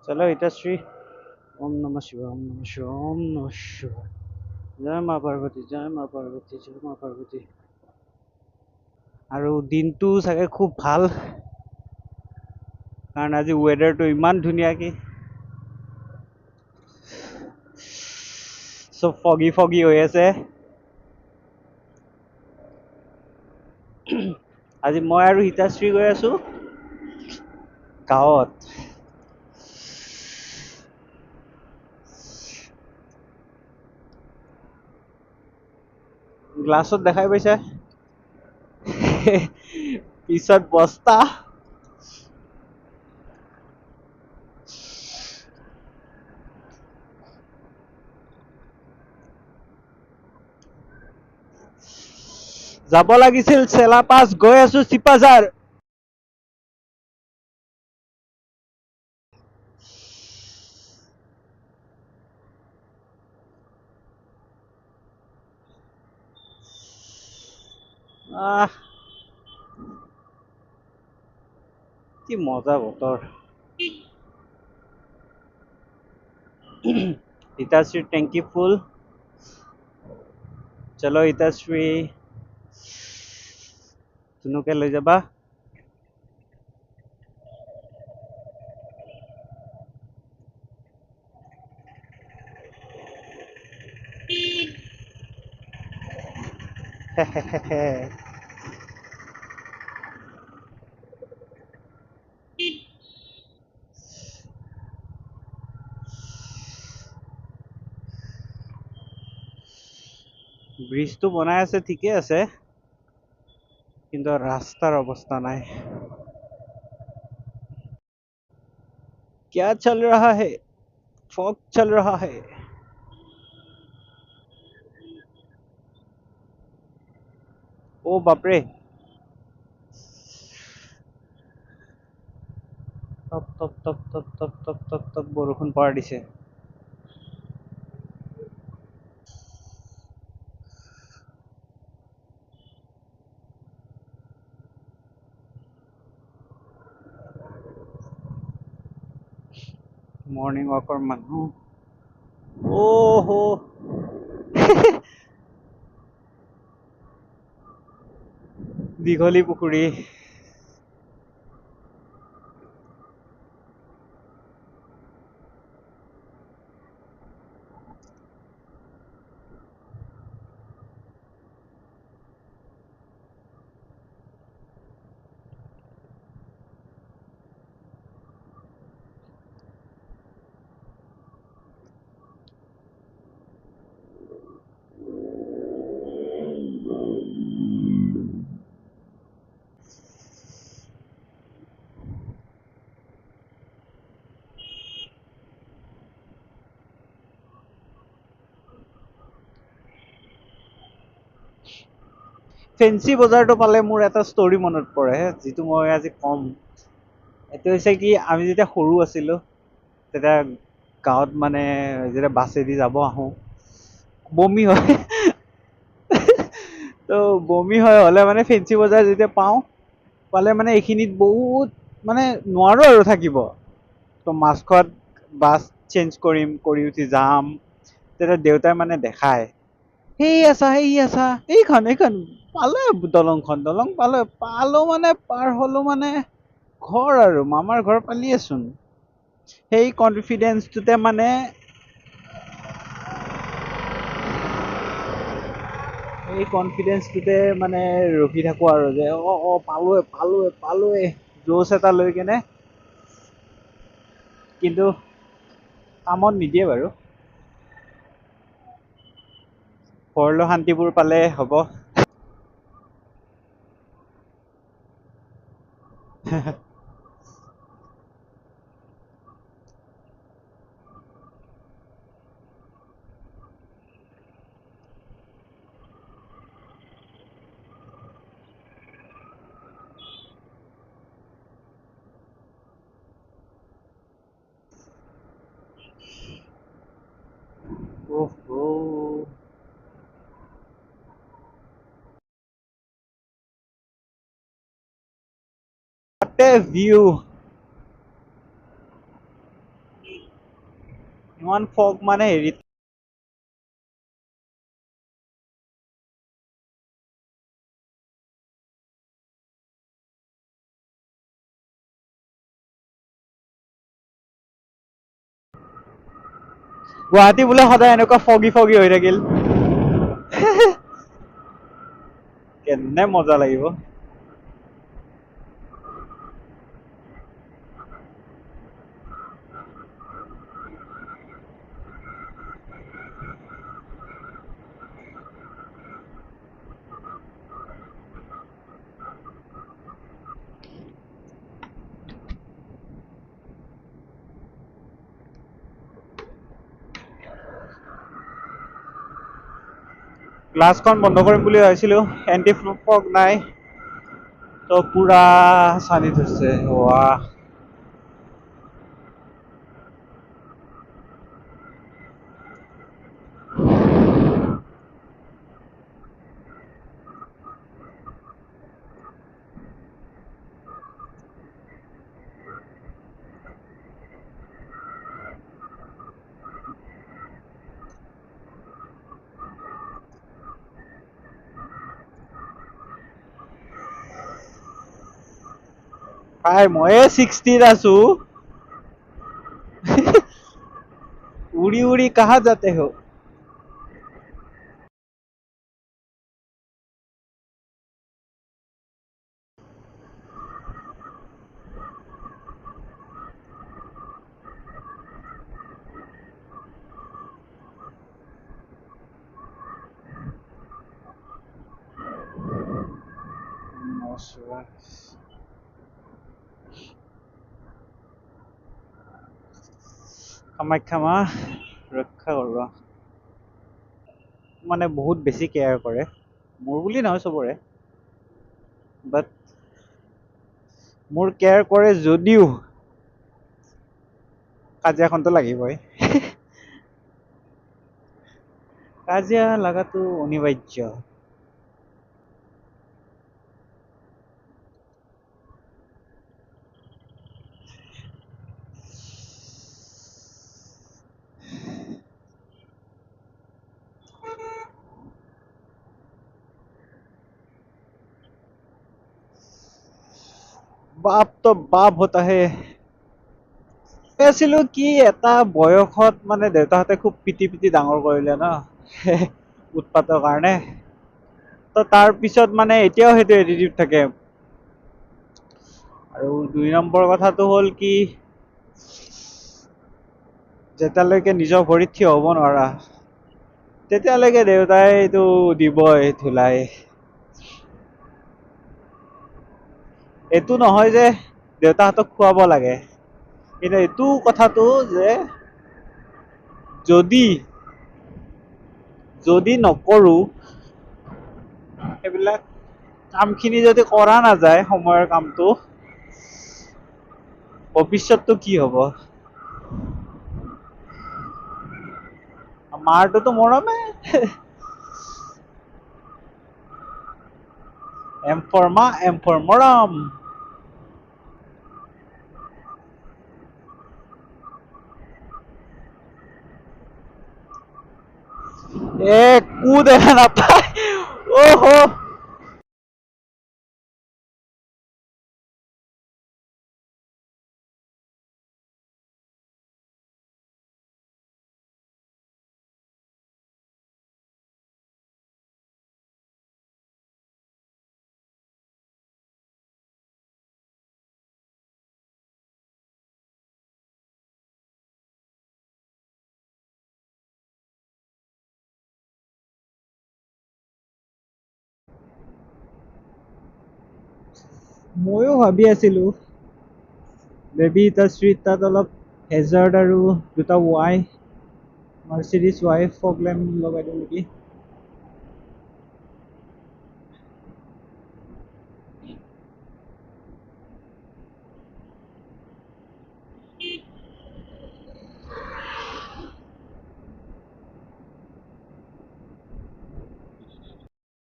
चलो इतश्री ओम नमः शिवाय ओम नमः शिवाय ओम नमः शिवाय जय माँ पार्वती जय माँ पार्वती जय माँ पार्वती আৰু দিনটো চাগে খুব ভাল কাৰণ আজি ৱেডাৰটো ইমান ধুনীয়াকে চব ফগি ফগি হৈ আছে আজি মই আৰু হিতাশ্ৰী গৈ আছো গাঁৱত গ্লাছত দেখাই পাইছে পিছত বস্তা যাব লাগিছিল চেলাপাছ গৈ আছো চিপাঝাৰ কি মজা বতৰ हिताश्री टैंकी फुल चलो हिताश्री तुनुके ले जाबा ব্রিজটো বনাই আছে ঠিকে আছে কিন্তু রাস্তার অবস্থা নাই क्या चल रहा है फॉग चल रहा है ओ बापरे टप टप टप टप टप टप टप टप বৰষুণ পৰা দিছে মৰ্নিং ৱাকৰ মানুহ ओहो দীঘলী পুখুৰী ফেঞ্চি বজাৰটো পালে মোৰ এটা ষ্টৰি মনত পৰে যিটো মই আজি কম এইটো হৈছে কি আমি যেতিয়া সৰু আছিলো তেতিয়া গাঁৱত মানে যেতিয়া বাছেদি যাব আহো বমি হয় তো বমি হয় হলে মানে ফেঞ্চি বজাৰ যেতিয়া পাওঁ পালে মানে এইখিনিত বহুত মানে নোৱাৰো আৰু থাকিব তো মাছখোৱাত বাছ চেঞ্জ কৰিম কৰি উঠি যাম তেতিয়া দেউতাই মানে দেখায় সেই আছা এইখন পালে দলং পালো মানে পাৰ হলো মানে ঘৰ আৰু মামাৰ ঘৰ পালিয়েচোন সেই কনফিডেন্সটোতে মানে এই কনফিডেন্সটোতে মানে ৰখি থাকো আৰু যে পালোৱে জোচ এটা লৈ কেনে কিন্তু কামত নিদিয়ে বাৰু ঘৰলৈ শান্তিবোৰ পালে হ'ব ओहो what a view ইমান ফগ মানে হেৰিত গুৱাহাটী বোলে সদায় এনেকুৱা ফগি ফগি হৈ থাকিল কেনে মজা লাগিব গ্লাছখন বন্ধ কৰিম বুলি ভাবিছিলো এণ্টি ফগ নাই তো পুৰা চানি ধৰিছে ৱাহ ভাই ময়ে 60 আছো उड़ी उड़ी कहाँ जाते हो কামাখ্যা মা ৰক্ষা কৰবা মানে বহুত বেছি কেয়াৰ কৰে মোৰ বুলি নহয় চবৰে বাট মোৰ কেয়াৰ কৰে যদিও কাজিয়াখনতো লাগিবই কাজিয়া লগাটো অনিবাৰ্য বাপ তো বাপ হতা হে আছিলো কি এটা বয়সত মানে দেউতাহঁতে খুব পিটি পিটি ডাঙৰ কৰিলে ন উৎপাতৰ কাৰণে তো তাৰ পিছত মানে এতিয়াও সেইটো এটিটিউড থাকে আৰু 2 নম্বৰ কথাটো হ'ল কি যেতিয়ালৈকে নিজৰ ভৰিত থিয় হ'ব নোৱাৰা তেতিয়ালৈকে দেউতাই এইটো দিবই ধুলাই এইটো নহয় যে দেউতাহঁতক খুৱাব লাগে কিন্তু এইটো কথাটো যে যদি যদি নকৰো সেইবিলাক কামখিনি যদি কৰা নাযায় সময়ৰ কামটো ভৱিষ্যতটো কি হ'ব মাৰটোতো মৰমে এম ফৰ মা এম ফৰ মৰম একো দেখা নাপায় অহ ময়ো ভাবি আছিলো বেবী তাৰ ষ্ট্ৰীট তাত অলপ হেজাৰ্ড আৰু দুটা Y Mercedes Y fog lamp লগাই দিওঁ নেকি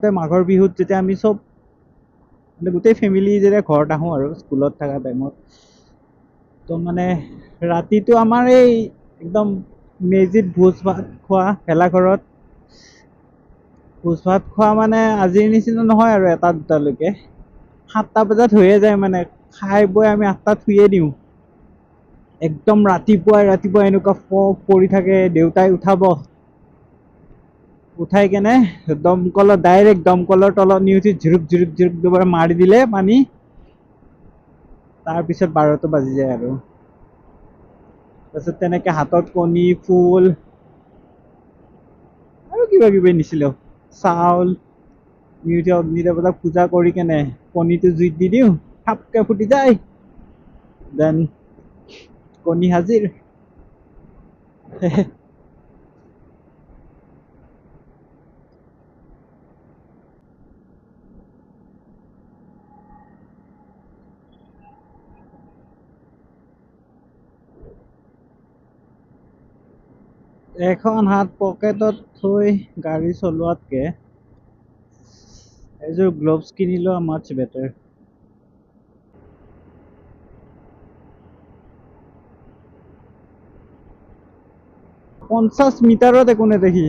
মাঘৰ বিহুত যেতিয়া আমি চব মানে গোটেই ফেমিলি যেতিয়া ঘৰত আহোঁ আৰু স্কুলত থকা টাইমত তো মানে ৰাতিটো আমাৰ এই একদম মেজিত ভোজ ভাত খোৱা ভেলাঘৰত ভোজ ভাত খোৱা মানে আজিৰ নিচিনা নহয় আৰু এটা দুটালৈকে 7টা বজাত হৈয়ে যায় মানে খাই বৈ আমি 8টাত শুয়ে দিওঁ একদম ৰাতিপুৱা এনেকুৱা ফগ পৰি থাকে দেউতাই উঠাব উঠাই কেনে দমকলৰ ডাইৰেক্ট দমকলৰ তলত নি উঠি ঝুৰুক দুবাৰ মাৰি দিলে পানী তাৰপিছত 12টা বাজি যায় আৰু তাৰপিছত তেনেকে হাতত কণী ফুল আৰু কিবা কিবি নিছিলো চাউল নি উঠি অগ্নি দেৱতাক পূজা কৰি কেনে কণীটো জুইত দি দিওঁ থাপকে ফুটি যায় দেন কণী হাজিৰ এখন হাত পকেটত থৈ গাড়ী চলোৱাতকে এযোৰ গ্লভছ কিনি লোৱা মাছ বেটাৰ 50 মিটাৰত একো নেদেখি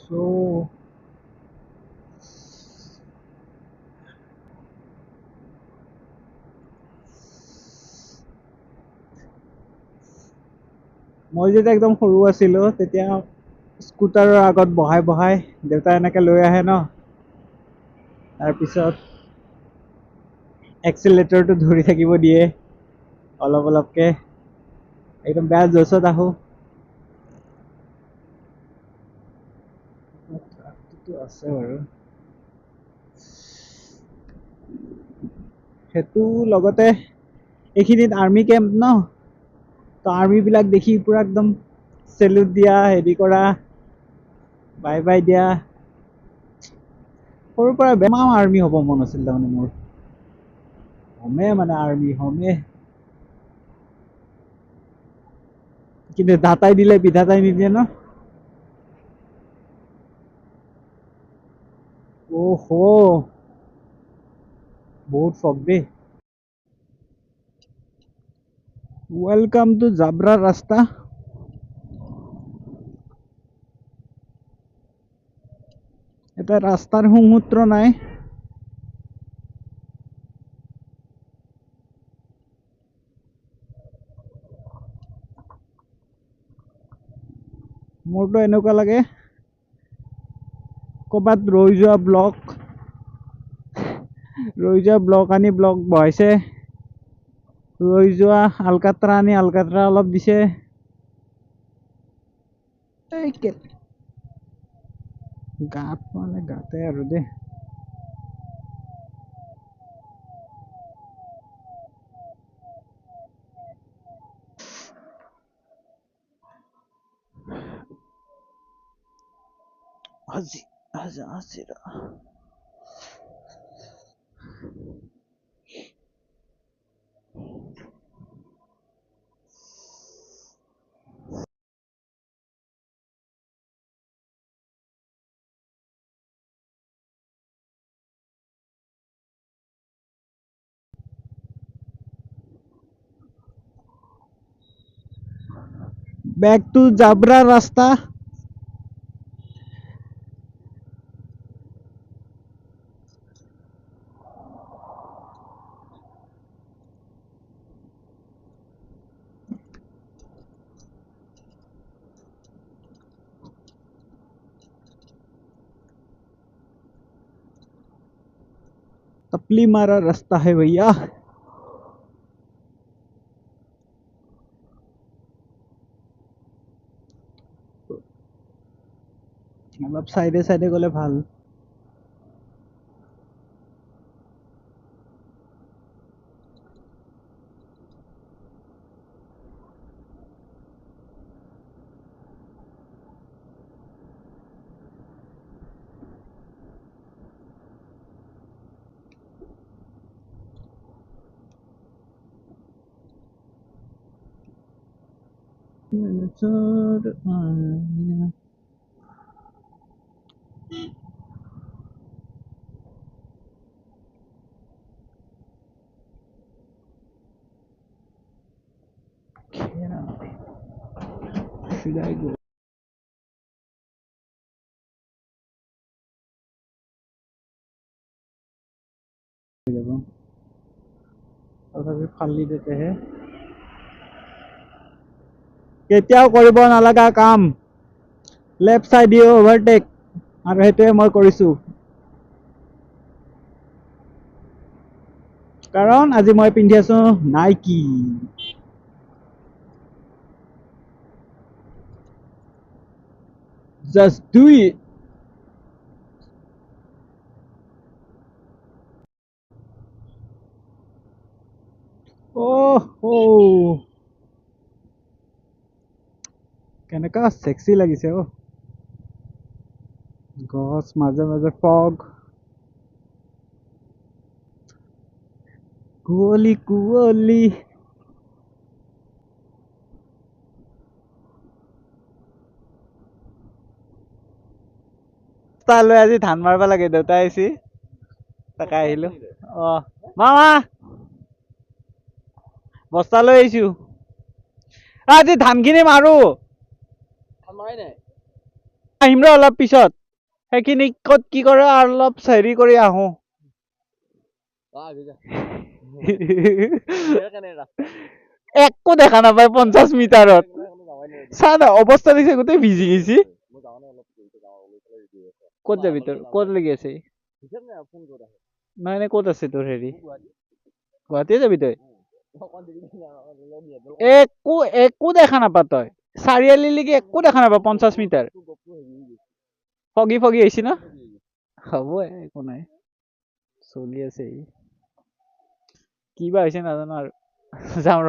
চ' মই যেতিয়া একদম সৰু আছিলো তেতিয়া স্কুটাৰৰ আগত বহাই দেউতাই এনেকে লৈ আহে ন তাৰপিছত এক্সিলেটৰটো ধৰি থাকিব দিয়ে অলপকে একদম বেয়া জোচত আহো আছে বাৰু সেইটো লগতে এইখিনিত আৰ্মি কেম্প ন তো আৰ্মি বিলাক দেখি পুৰা একদম চেলুট দিয়া হেৰি কৰা বাই দিয়া সৰুৰ পৰা বেমাৰ আৰ্মি হ'ব মন আছিল তাৰমানে মোৰ মানে আৰ্মি হমে কিন্তু দাতাই দিলে বিধাতাই নিদিয়ে ন অহ বহুত ফগ দেই ৱেলকাম টু জাব্ৰা ৰাস্তা এটা ৰাস্তাৰ সুমূত্ৰ নাই মোৰতো এনেকুৱা লাগে ক'ৰবাত ৰৈ যোৱা ব্লক আনি ব্লক বহাইছে ৰৈ যোৱা আলকাট্ৰা আনি আলকাট্ৰা অলপ দিছে এই গাত মানে গাতে আৰু দেই আজি back to Jabra रास्ता तपली मारा रास्ता है भैया অলপ সাইডে সাইডে গলে ভাল Should I go? তথাপি ফালি দিতেহে কেতিয়াও কৰিব নালাগা কাম লেফ্ট সাইড দিয়ে ওভাৰটেক আৰু সেইটোৱে মই কৰিছো কাৰণ আজি মই পিন্ধি আছো নাইকি just do it oh কেনেকা সেক্সি লাগিছে অ গছ মাজে মাজে ফগ কুঁৱলী কুঁৱলী তালৈ আজি ধান মাৰিব লাগে দেউতা আহিছি তাকে আহিলো অ মামা বস্তা লৈ আহিছো আজি ধানখিনি মাৰো আহিম ৰ অলপ পিছত সেইখিনি ক'ত কি কৰে আৰু অলপ হেৰি কৰি আহো একো দেখা নাপায় 50 মিটাৰত চা না অৱস্থা দিছে গোটেই ভিজি গৈছি ক'ত যাবি তোৰ ক'ত লাগি আছে নাই নাই ক'ত আছে তোৰ হেৰি গুৱাহাটীয়ে যাবি তই একো একো দেখা নাপা তই চাৰিআলিলৈকে একো দেখা নাপা 50 মিটাৰ ফগি ফগি আহিছি ন হ'ব একো নাই চলি আছে কিবা হৈছে নাজানো আৰু যাওঁ ৰ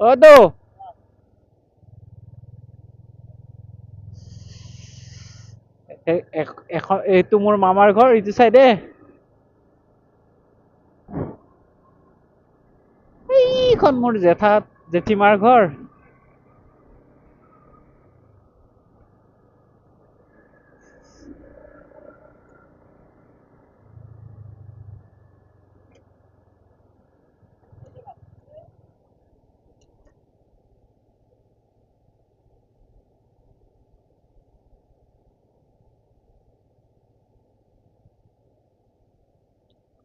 অ তো এইটো মোৰ মামাৰ ঘৰ ইটো চাইডে এইখন মোৰ জেঠীমাৰ ঘৰ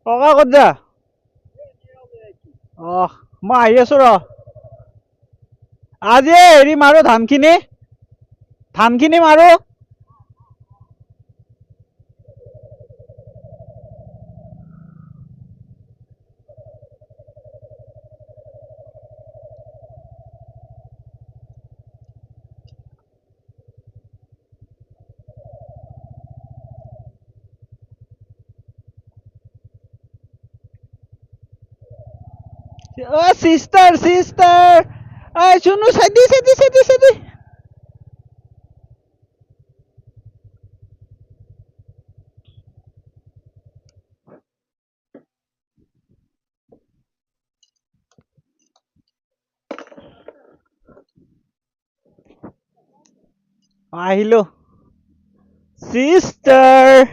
ককা ক'ত যা মই আহি আছো ৰ আজি হেৰি মাৰো ধানখিনি মাৰো অ সিস্টাৰ শুনো চাইদি আহিলো সিস্টাৰ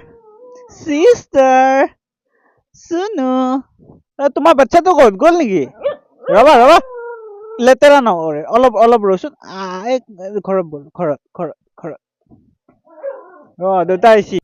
শুনো তোমাৰ বাচ্চাটো ক'ত গ'ল নেকি ৰবা লেতেৰা নকৰে অলপ ৰচোন ঘৰত বল ঘৰত দেউতা আহিছি